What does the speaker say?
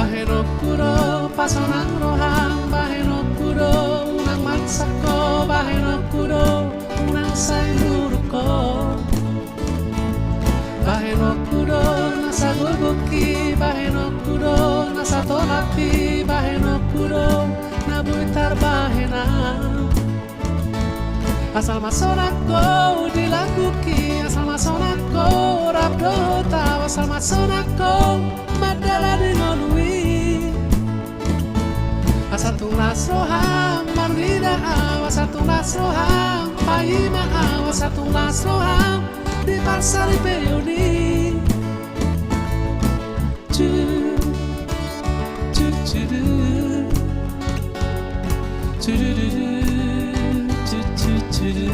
Baheno kuro pasonang rohang, baheno kuro unang matsako, baheno kuro unang sayuruko, baheno kuro nasa gulguki, baheno kuro nasa tolapi, baheno kuro nabuitar bahena. Asal masonako dilakuki, asal masonako rabdota, asal masonako madala dinolui. Asal tulas roham marwida awas, asal tulas roham paima awas, asal tulas roham di pasar peoni. Cu cu cu cu cu cu